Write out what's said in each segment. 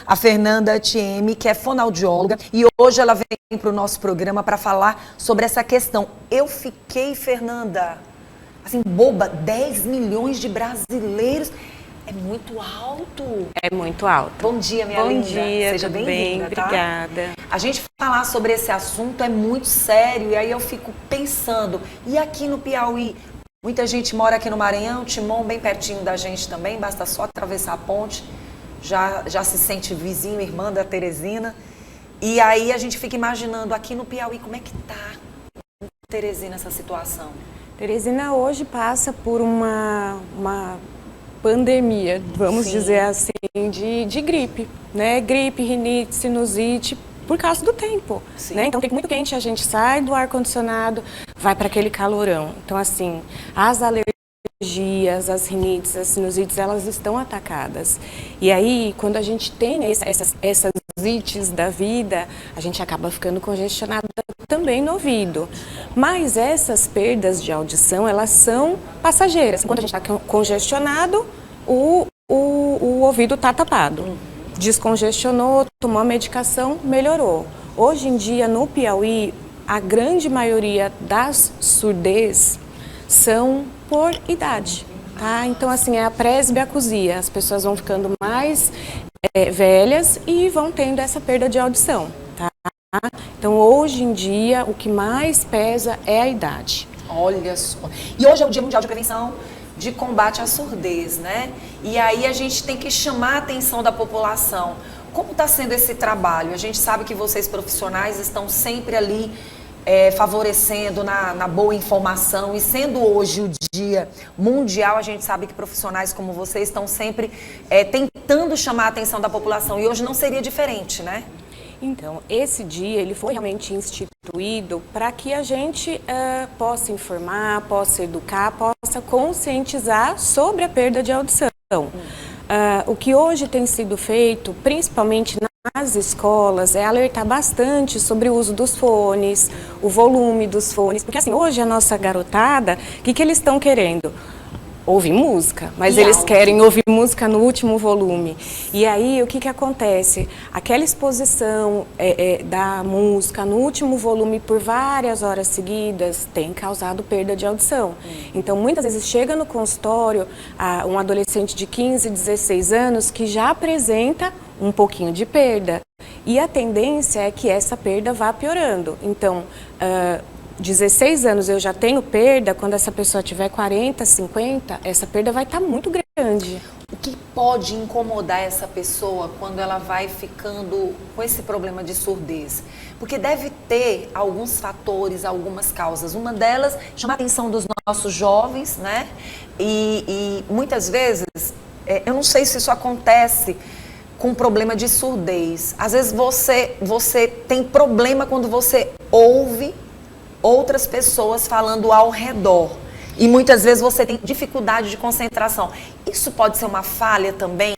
a Fernanda Thieme, que é fonoaudióloga, e hoje ela vem para o nosso programa para falar sobre essa questão. Eu fiquei, Fernanda, assim, boba, 10 milhões de brasileiros. É muito alto. É muito alto. Bom dia, minha linda. Bom dia, seja bem-vinda, tá? Obrigada. A gente falar sobre esse assunto é muito sério, e aí eu fico pensando, e aqui no Piauí? Muita gente mora aqui no Maranhão, Timon, bem pertinho da gente também, basta só atravessar a ponte, já se sente vizinho, irmã da Teresina. E aí a gente fica imaginando, aqui no Piauí, como é que tá, Teresina, essa situação? Teresina hoje passa por uma pandemia, vamos dizer assim, de gripe, né? Gripe, rinite, sinusite, por causa do tempo, né? Então, tem muito quente, a gente sai do ar-condicionado, vai para aquele calorão. Então, assim, as alergias, as rinites, as sinusites, elas estão atacadas. E aí, quando a gente tem essas ites da vida, a gente acaba ficando congestionada também no ouvido. Mas essas perdas de audição, elas são passageiras. Quando a gente está congestionado, o ouvido está tapado. Descongestionou, tomou a medicação, melhorou. Hoje em dia, no Piauí, a grande maioria das surdez são por idade, tá? Então, assim, é a presbiacusia. As pessoas vão ficando mais velhas e vão tendo essa perda de audição, tá? Então, hoje em dia, o que mais pesa é a idade. Olha só. E hoje é o Dia Mundial de Prevenção de Combate à Surdez, né? E aí a gente tem que chamar a atenção da população. Como está sendo esse trabalho? A gente sabe que vocês profissionais estão sempre ali favorecendo na boa informação, e sendo hoje o Dia Mundial, a gente sabe que profissionais como vocês estão sempre tentando chamar a atenção da população, e hoje não seria diferente, né? Então, esse dia ele foi realmente instituído para que a gente possa informar, possa educar, possa conscientizar sobre a perda de audição. O que hoje tem sido feito, principalmente nas escolas, é alertar bastante sobre o uso dos fones, o volume dos fones, porque assim, hoje a nossa garotada, o que eles estão querendo? Ouvir música, mas eles querem ouvir música no último volume. E aí, o que acontece? Aquela exposição da música no último volume por várias horas seguidas tem causado perda de audição. Então, muitas vezes chega no consultório um adolescente de 15, 16 anos que já apresenta um pouquinho de perda. E a tendência é que essa perda vá piorando. Então, 16 anos eu já tenho perda, quando essa pessoa tiver 40, 50, essa perda vai estar muito grande. O que pode incomodar essa pessoa quando ela vai ficando com esse problema de surdez? Porque deve ter alguns fatores, algumas causas. Uma delas, chama a atenção dos nossos jovens, né? E muitas vezes, eu não sei se isso acontece com problema de surdez. Às vezes você tem problema quando você ouve outras pessoas falando ao redor. E muitas vezes você tem dificuldade de concentração. Isso pode ser uma falha também?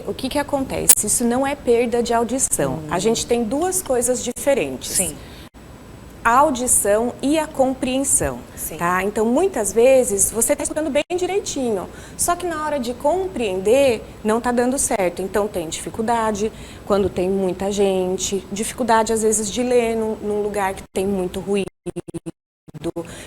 O que acontece? Isso não é perda de audição. A gente tem duas coisas diferentes. Sim. A audição e a compreensão. Sim. Tá? Então, muitas vezes, você está escutando bem direitinho, só que na hora de compreender, não está dando certo. Então, tem dificuldade quando tem muita gente, dificuldade, às vezes, de ler num lugar que tem muito ruído,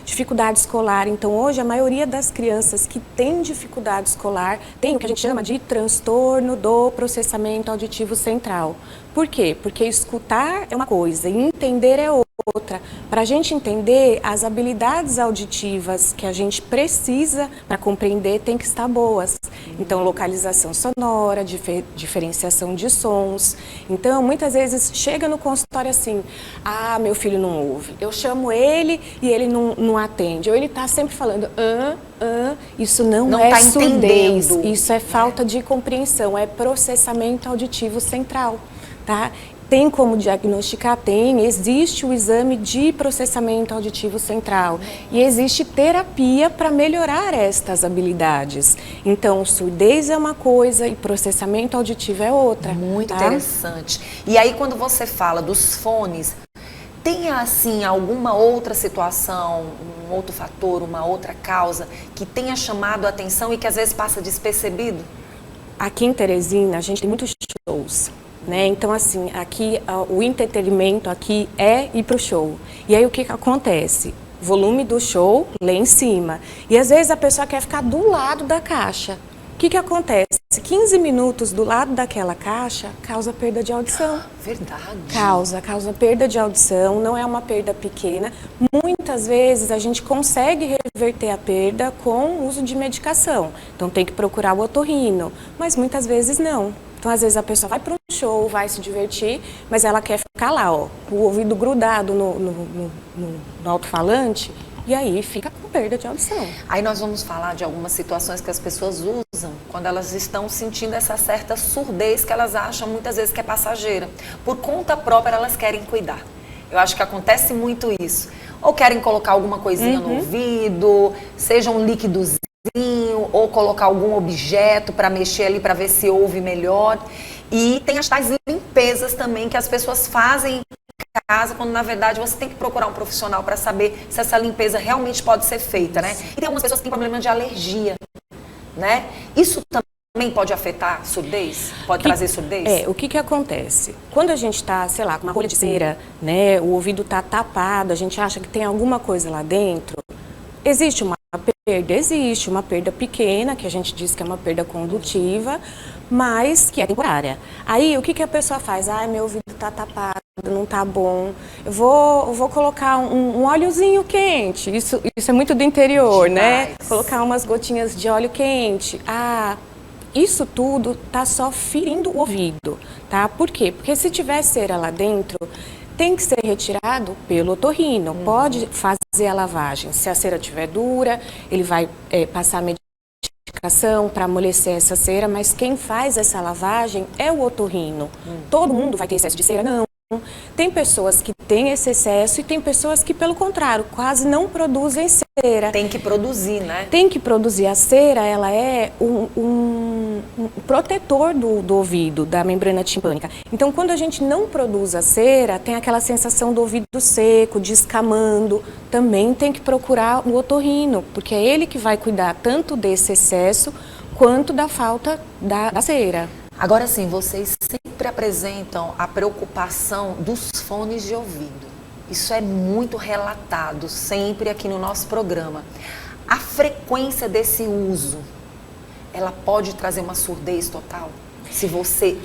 dificuldade escolar. Então, hoje, a maioria das crianças que têm dificuldade escolar tem o que a gente chama de transtorno do processamento auditivo central. Por quê? Porque escutar é uma coisa e entender é outra. Para a gente entender, as habilidades auditivas que a gente precisa para compreender tem que estar boas. Então, localização sonora, diferenciação de sons. Então, muitas vezes chega no consultório assim, meu filho não ouve. Eu chamo ele e ele não atende. Ou ele está sempre falando, isso não é surdez, isso é falta de compreensão, é processamento auditivo central, tá? Tem como diagnosticar? Tem. Existe o exame de processamento auditivo central e existe terapia para melhorar estas habilidades. Então, surdez é uma coisa e processamento auditivo é outra. Muito interessante. E aí, quando você fala dos fones, tem, assim, alguma outra situação, um outro fator, uma outra causa que tenha chamado a atenção e que às vezes passa despercebido? Aqui em Teresina, a gente tem muitos shows. né? Então, assim, aqui o entretenimento aqui é ir pro show. E aí o que acontece? Volume do show lá em cima. E às vezes a pessoa quer ficar do lado da caixa. O que acontece? 15 minutos do lado daquela caixa causa perda de audição. Verdade. Causa perda de audição, não é uma perda pequena. Muitas vezes a gente consegue reverter a perda com o uso de medicação. Então tem que procurar o otorrino, mas muitas vezes não. Então às vezes a pessoa vai para um show, vai se divertir, mas ela quer ficar lá, ó, o ouvido grudado no alto-falante. E aí fica com perda de audição. Aí nós vamos falar de algumas situações que as pessoas usam quando elas estão sentindo essa certa surdez que elas acham muitas vezes que é passageira. Por conta própria elas querem cuidar. Eu acho que acontece muito isso. Ou querem colocar alguma coisinha no ouvido, seja um líquidozinho, ou colocar algum objeto para mexer ali para ver se ouve melhor. E tem as tais limpezas também que as pessoas fazem casa, quando na verdade você tem que procurar um profissional para saber se essa limpeza realmente pode ser feita, né? E tem algumas pessoas que têm problema de alergia, né? Isso também pode afetar a surdez? Pode trazer surdez? O que acontece? Quando a gente está, sei lá, com uma rolha de cera, né? O ouvido está tapado, a gente acha que tem alguma coisa lá dentro. Existe uma perda? Existe uma perda pequena, que a gente diz que é uma perda condutiva, mas que é temporária. Aí, o que a pessoa faz? Ai, meu ouvido está tapado, não está bom. Eu vou colocar um óleozinho quente. Isso é muito do interior, demais, né? Colocar umas gotinhas de óleo quente. Isso tudo tá só ferindo o ouvido, tá? Por quê? Porque se tiver cera lá dentro, tem que ser retirado pelo otorrino. Pode fazer a lavagem. Se a cera estiver dura, ele vai passar medicação para amolecer essa cera, mas quem faz essa lavagem é o otorrino. Todo mundo vai ter excesso de cera? Não. Tem pessoas que têm esse excesso e tem pessoas que, pelo contrário, quase não produzem cera. Tem que produzir, né? Tem que produzir. A cera, ela é um protetor do ouvido, da membrana timpânica. Então, quando a gente não produz a cera, tem aquela sensação do ouvido seco, descamando. Também tem que procurar o otorrino, porque é ele que vai cuidar tanto desse excesso quanto da falta da cera. Agora sim, vocês sempre apresentam a preocupação dos fones de ouvido. Isso é muito relatado sempre aqui no nosso programa. A frequência desse uso, ela pode trazer uma surdez total? Se você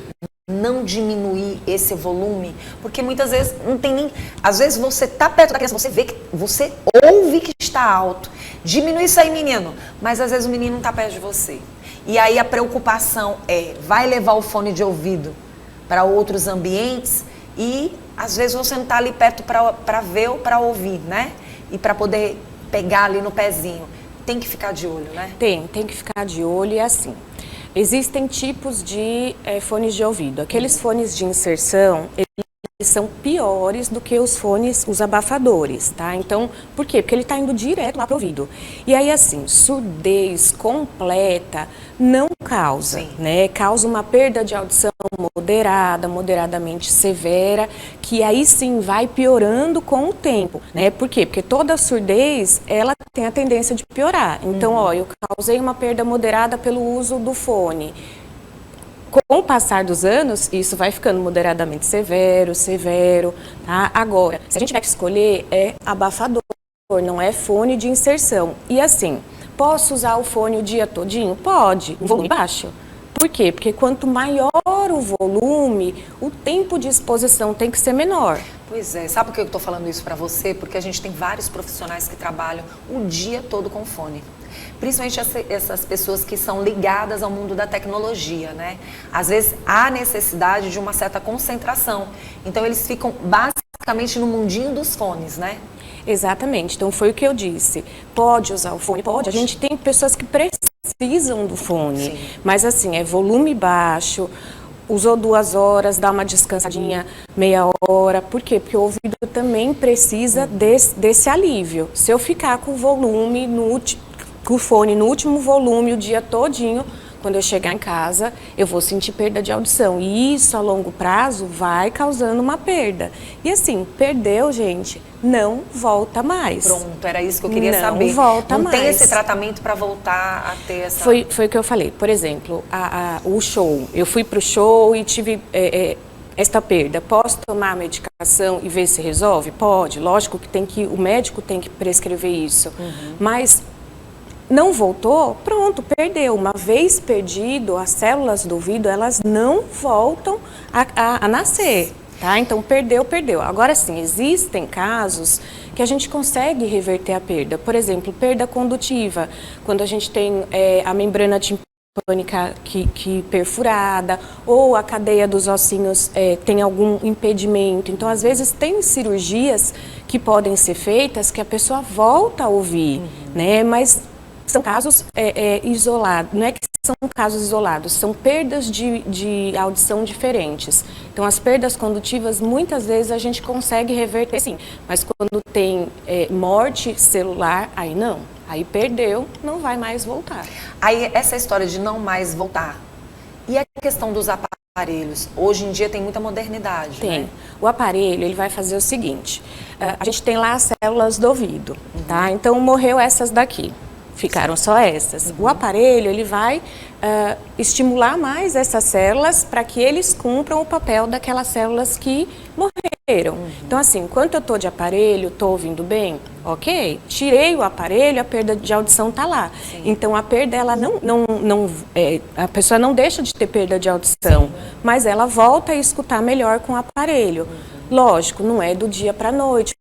não diminuir esse volume, porque muitas vezes não tem nem... Às vezes você está perto da criança, você vê que você ouve que está alto. Diminui isso aí, menino. Mas às vezes o menino não está perto de você. E aí a preocupação vai levar o fone de ouvido para outros ambientes e às vezes você não está ali perto para ver ou para ouvir, né? E para poder pegar ali no pezinho. Tem que ficar de olho, né? Tem que ficar de olho e assim. Existem tipos de fones de ouvido. Aqueles fones de inserção, eles são piores do que os fones, os abafadores, tá? Então, por quê? Porque ele está indo direto lá pro ouvido. E aí, assim, surdez completa não causa, né? Causa uma perda de audição moderadamente severa, que aí sim vai piorando com o tempo, né? Por quê? Porque toda surdez, ela tem a tendência de piorar. Então, ó, eu causei uma perda moderada pelo uso do fone. Com o passar dos anos, isso vai ficando moderadamente severo, tá? Agora, se a gente tiver que escolher, é abafador, não é fone de inserção. E assim, posso usar o fone o dia todinho? Pode, um volume baixo. Por quê? Porque quanto maior o volume, o tempo de exposição tem que ser menor. Pois é, sabe por que eu estou falando isso para você? Porque a gente tem vários profissionais que trabalham o dia todo com fone. Principalmente essas pessoas que são ligadas ao mundo da tecnologia, né? Às vezes há necessidade de uma certa concentração. Então eles ficam basicamente no mundinho dos fones, né? Exatamente. Então foi o que eu disse. Pode usar o fone? Pode. A gente tem pessoas que precisam do fone. Sim. Mas assim, é volume baixo. Usou 2 horas, dá uma descansadinha meia hora. Por quê? Porque o ouvido também precisa desse alívio. Se eu ficar com o volume com o fone no último volume o dia todinho, quando eu chegar em casa, eu vou sentir perda de audição. E isso, a longo prazo, vai causando uma perda. E assim, perdeu, gente, não volta mais. Pronto, era isso que eu queria saber. Não volta mais. Não tem esse tratamento para voltar a ter essa... Foi o que eu falei. Por exemplo, o show. Eu fui pro show e tive esta perda, posso tomar a medicação e ver se resolve? Pode, lógico que o médico tem que prescrever isso, mas não voltou, pronto, perdeu. Uma vez perdido, as células do ouvido, elas não voltam a nascer, tá? Então, perdeu, perdeu. Agora sim, existem casos que a gente consegue reverter a perda. Por exemplo, perda condutiva, quando a gente tem a membrana timpânica que perfurada, ou a cadeia dos ossinhos tem algum impedimento. Então, às vezes, tem cirurgias que podem ser feitas que a pessoa volta a ouvir, né? Mas são casos isolados, não é que são casos isolados, são perdas de audição diferentes. Então, as perdas condutivas, muitas vezes a gente consegue reverter sim, mas quando tem morte celular, aí não. Aí perdeu, não vai mais voltar. Aí, essa história de não mais voltar, e a questão dos aparelhos? Hoje em dia tem muita modernidade, Tem. né? O aparelho, ele vai fazer o seguinte, a gente tem lá as células do ouvido, tá? Então, morreu essas daqui. Ficaram só essas. O aparelho, ele vai estimular mais essas células para que eles cumpram o papel daquelas células que morreram. Então, assim, enquanto eu estou de aparelho, estou ouvindo bem, ok. Tirei o aparelho, a perda de audição está lá. Sim. Então, a perda, ela a pessoa não deixa de ter perda de audição, mas ela volta a escutar melhor com o aparelho. Lógico, não é do dia para a noite.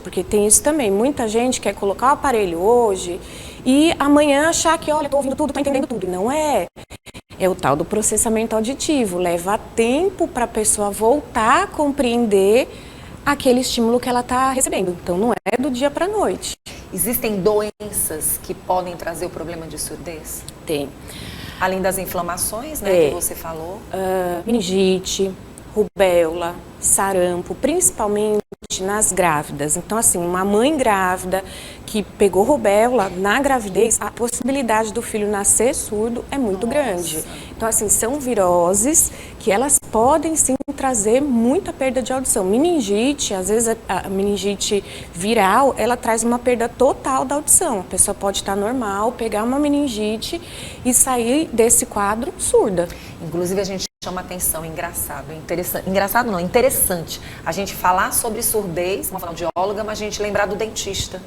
Porque tem isso também, muita gente quer colocar o aparelho hoje e amanhã achar que, olha, estou ouvindo tudo, estou entendendo tudo. Não é. É o tal do processamento auditivo. Leva tempo para a pessoa voltar a compreender aquele estímulo que ela está recebendo. Então, não é do dia para a noite. Existem doenças que podem trazer o problema de surdez? Tem. Além das inflamações, né, que você falou? Meningite, rubéola, sarampo, principalmente nas grávidas. Então, assim, uma mãe grávida que pegou rubéola na gravidez, a possibilidade do filho nascer surdo é muito grande. Então, assim, são viroses que elas podem sim trazer muita perda de audição. Meningite, às vezes a meningite viral, ela traz uma perda total da audição. A pessoa pode estar normal, pegar uma meningite e sair desse quadro surda. Inclusive, a gente chama atenção, interessante a gente falar sobre surdez, uma fonoaudióloga, mas a gente lembrar do dentista.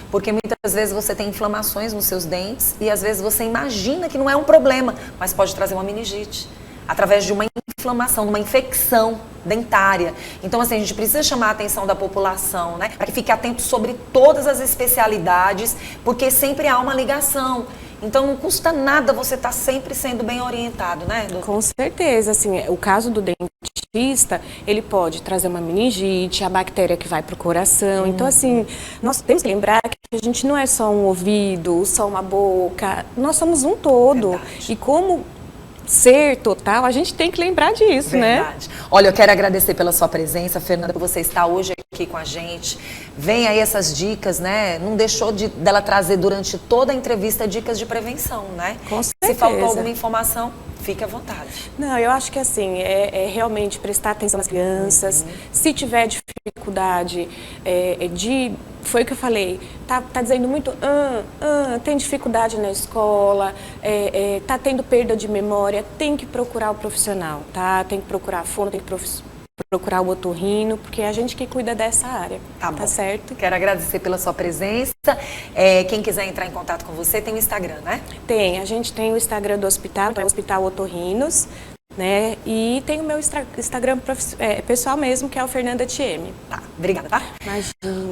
Porque muitas vezes você tem inflamações nos seus dentes e às vezes você imagina que não é um problema, mas pode trazer uma meningite, através de uma inflamação, de uma infecção dentária. Então, assim, a gente precisa chamar a atenção da população, né, para que fique atento sobre todas as especialidades, porque sempre há uma ligação. Então, não custa nada você estar sempre sendo bem orientado, né, doutor? Com certeza, assim, o caso do dentista, ele pode trazer uma meningite, a bactéria que vai para o coração. Então, assim, nós temos que lembrar que a gente não é só um ouvido, só uma boca, nós somos um todo. Verdade. E como ser total, a gente tem que lembrar disso, verdade, né? Olha, eu quero agradecer pela sua presença, Fernanda, por você estar hoje aqui com a gente. Vem aí essas dicas, né? Não deixou dela trazer durante toda a entrevista dicas de prevenção, né? Com certeza. Se faltou alguma informação, fique à vontade. Não, eu acho que assim, é realmente prestar atenção nas crianças. Se tiver dificuldade foi o que eu falei, tá dizendo muito, tem dificuldade na escola, tá tendo perda de memória, tem que procurar o profissional, tá? Tem que procurar a fono, tem que procurar o otorrino, porque é a gente que cuida dessa área, tá certo? Quero agradecer pela sua presença. Quem quiser entrar em contato com você, tem o Instagram, né? Tem, a gente tem o Instagram do hospital, é o Hospital Otorrinos, né? E tem o meu Instagram pessoal mesmo, que é o Fernanda TM. Tá, obrigada, tá? Imagina.